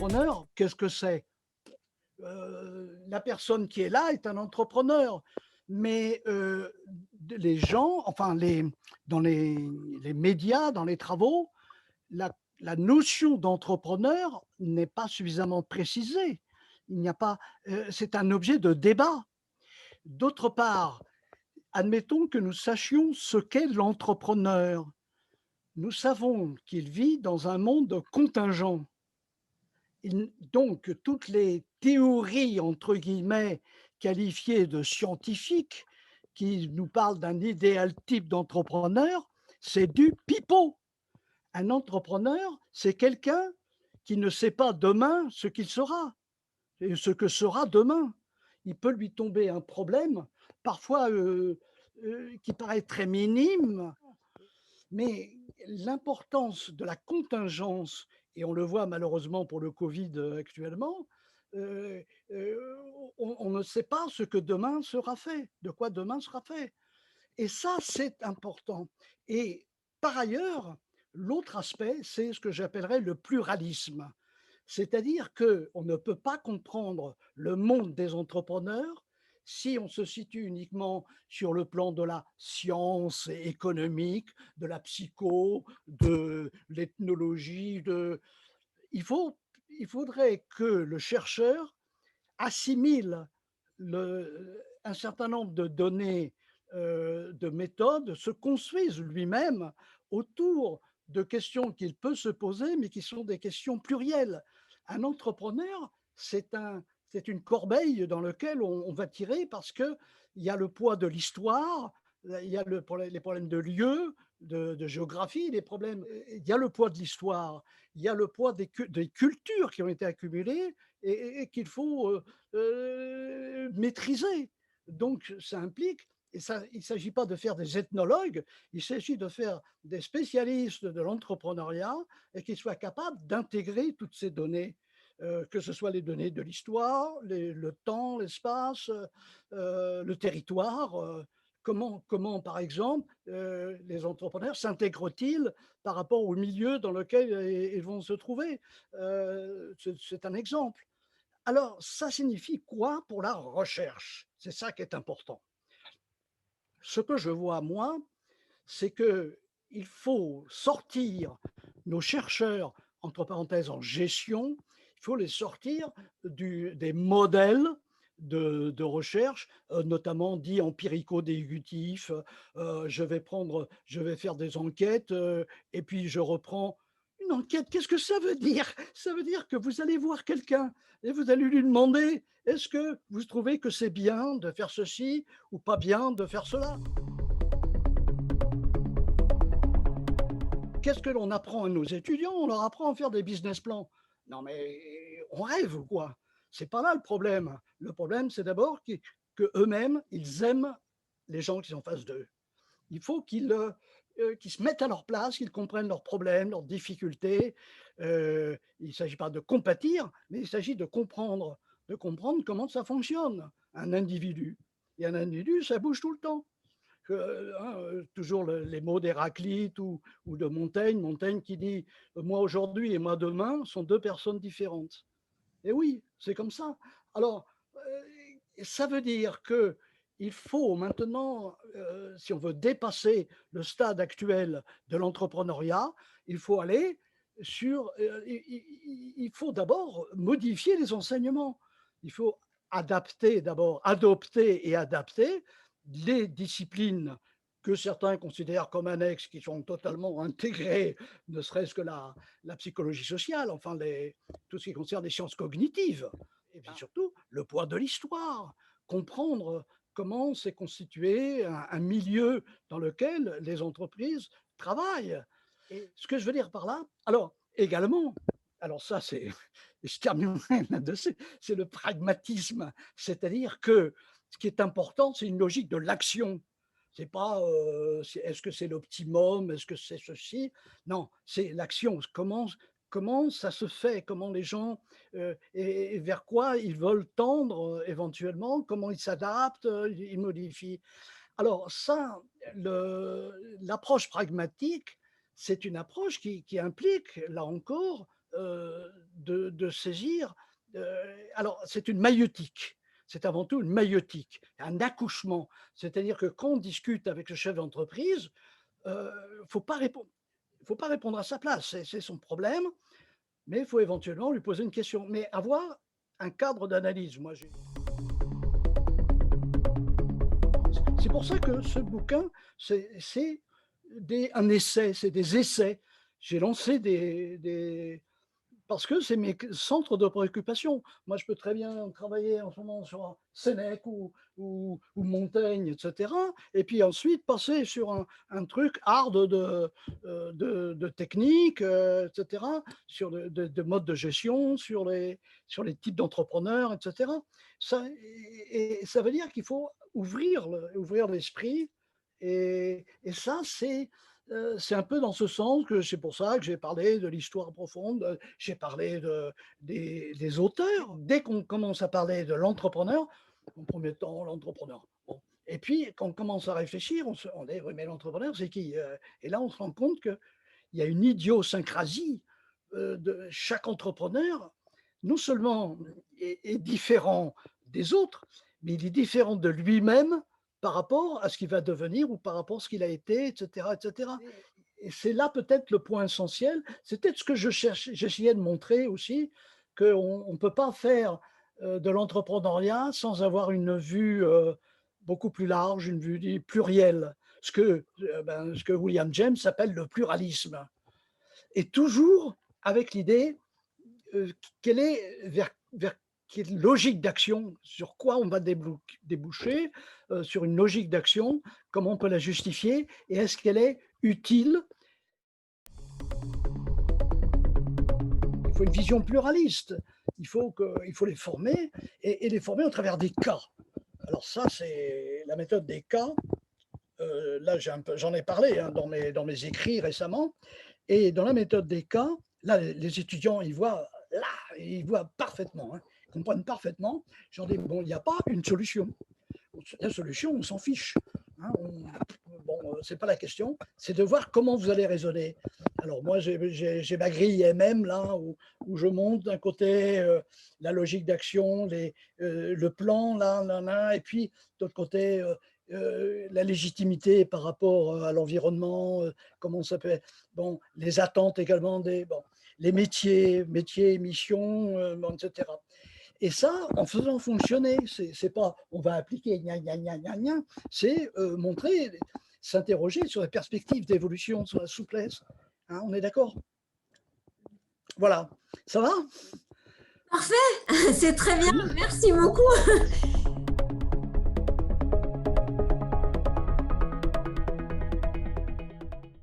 entrepreneur, qu'est-ce que c'est? La personne qui est là est un entrepreneur, mais les gens, enfin dans les médias, dans les travaux, la notion d'entrepreneur n'est pas suffisamment précisée. Il n'y a pas, c'est un objet de débat. D'autre part, admettons que nous sachions ce qu'est l'entrepreneur. Nous savons qu'il vit dans un monde contingent. Donc, toutes les théories, entre guillemets, qualifiées de scientifiques, qui nous parlent d'un idéal type d'entrepreneur, c'est du pipeau. Un entrepreneur, c'est quelqu'un qui ne sait pas demain ce qu'il sera et ce que sera demain. Il peut lui tomber un problème, parfois qui paraît très minime, mais l'importance de la contingence, et on le voit malheureusement pour le Covid actuellement, heu on ne sait pas ce que demain sera fait, de quoi demain sera fait. Et ça, c'est important. Et par ailleurs, l'autre aspect, c'est ce que j'appellerais le pluralisme. C'est-à-dire qu'on ne peut pas comprendre le monde des entrepreneurs si on se situe uniquement sur le plan de la science économique, de la psycho, de l'ethnologie. Il faut, il faudrait que le chercheur assimile un certain nombre de données, de méthodes, se construise lui-même autour de questions qu'il peut se poser, mais qui sont des questions plurielles. Un entrepreneur, c'est une corbeille dans laquelle on va tirer parce qu'il y a le poids de l'histoire, il y a les problèmes de lieu, de géographie, les problèmes, il y a le poids de l'histoire, il y a le poids des cultures qui ont été accumulées et qu'il faut maîtriser. Donc ça implique, et ça, il ne s'agit pas de faire des ethnologues, il s'agit de faire des spécialistes de l'entrepreneuriat et qui soient capables d'intégrer toutes ces données, que ce soit les données de l'histoire, le temps, l'espace, le territoire. Comment, par exemple, les entrepreneurs s'intègrent-ils par rapport au milieu dans lequel ils vont se trouver? C'est un exemple. Alors, ça signifie quoi pour la recherche? C'est ça qui est important. Ce que je vois, moi, c'est qu'il faut sortir nos chercheurs, entre parenthèses, en gestion, il faut les sortir des modèles de recherche, notamment dits empirico-déductifs. Je vais faire des enquêtes et puis je reprends une enquête. Qu'est-ce que ça veut dire? Ça veut dire que vous allez voir quelqu'un et vous allez lui demander, est-ce que vous trouvez que c'est bien de faire ceci ou pas bien de faire cela? Qu'est-ce que l'on apprend à nos étudiants? On leur apprend à faire des business plans. Non mais on rêve ou quoi? C'est pas là le problème. Le problème, c'est d'abord qu'eux-mêmes, ils aiment les gens qui sont en face d'eux. Il faut qu'ils se mettent à leur place, qu'ils comprennent leurs problèmes, leurs difficultés. Il ne s'agit pas de compatir, mais il s'agit de comprendre comment ça fonctionne, un individu. Et un individu, ça bouge tout le temps. Toujours les mots d'Héraclite ou de Montaigne qui dit: «Moi aujourd'hui et moi demain sont 2 personnes différentes». Et oui, c'est comme ça. Alors, ça veut dire qu'il faut maintenant, si on veut dépasser le stade actuel de l'entrepreneuriat, il faut aller il faut d'abord modifier les enseignements. Il faut adopter et adapter les disciplines que certains considèrent comme annexes, qui sont totalement intégrées, ne serait-ce que la psychologie sociale, enfin tout ce qui concerne les sciences cognitives. Et puis surtout, le poids de l'histoire, comprendre comment s'est constitué un milieu dans lequel les entreprises travaillent. Et ce que je veux dire par là, alors également, alors ça c'est, je terminerai là-dessus, c'est le pragmatisme, c'est-à-dire que ce qui est important, c'est une logique de l'action. C'est pas est-ce que c'est l'optimum, est-ce que c'est ceci? Non, c'est l'action. Comment ça se fait? Comment les gens et vers quoi ils veulent tendre éventuellement? Comment ils s'adaptent, ils modifient? Alors ça, l'approche pragmatique, c'est une approche qui implique, là encore, de saisir. Alors, c'est une maïeutique. C'est avant tout une maïeutique, un accouchement. C'est-à-dire que quand on discute avec le chef d'entreprise, il ne faut pas répondre à sa place. C'est son problème, mais il faut éventuellement lui poser une question. Mais avoir un cadre d'analyse. C'est pour ça que ce bouquin, c'est un essai, c'est des essais. J'ai lancé parce que c'est mes centres de préoccupation. Moi, je peux très bien travailler en ce moment sur Sénèque ou Montaigne, etc. Et puis ensuite passer sur un truc hard de technique, etc., sur de mode de gestion, sur les types d'entrepreneurs, etc. Et ça veut dire qu'il faut ouvrir l'esprit. Et ça, c'est un peu dans ce sens que c'est pour ça que j'ai parlé de l'histoire profonde, j'ai parlé des auteurs. Dès qu'on commence à parler de l'entrepreneur, en premier temps, l'entrepreneur. Bon. Et puis, quand on commence à réfléchir, on dit, oui, mais l'entrepreneur, c'est qui? Et là, on se rend compte qu'il y a une idiosyncrasie de chaque entrepreneur, non seulement est différent des autres, mais il est différent de lui-même par rapport à ce qu'il va devenir ou par rapport à ce qu'il a été, etc., etc. Et c'est là peut-être le point essentiel. C'est peut-être ce que j'essayais de montrer aussi, qu'on ne peut pas faire de l'entrepreneuriat sans avoir une vue beaucoup plus large, une vue plurielle, ce que William James appelle le pluralisme. Et toujours avec l'idée quelle est vers quelle logique d'action, sur quoi on va déboucher, sur une logique d'action, comment on peut la justifier et est-ce qu'elle est utile. Il faut une vision pluraliste, il faut les former et les former au travers des cas. Alors ça, c'est la méthode des cas. Là, j'en ai parlé dans mes écrits récemment. Et dans la méthode des cas, là, les étudiants, ils voient parfaitement, hein, ils comprennent parfaitement. J'en dis, bon, il n'y a pas une solution. La solution, on s'en fiche. Hein, c'est pas la question, c'est de voir comment vous allez raisonner. Alors moi, j'ai ma grille MM là, où je monte d'un côté la logique d'action, le plan là, et puis d'autre côté la légitimité par rapport à l'environnement, comment ça peut être, bon, les attentes également les métiers, missions, etc. Et ça, en faisant fonctionner, c'est pas on va appliquer, c'est montrer, s'interroger sur les perspectives d'évolution, sur la souplesse. Hein, on est d'accord? Voilà. Ça va? Parfait, c'est très bien, merci beaucoup.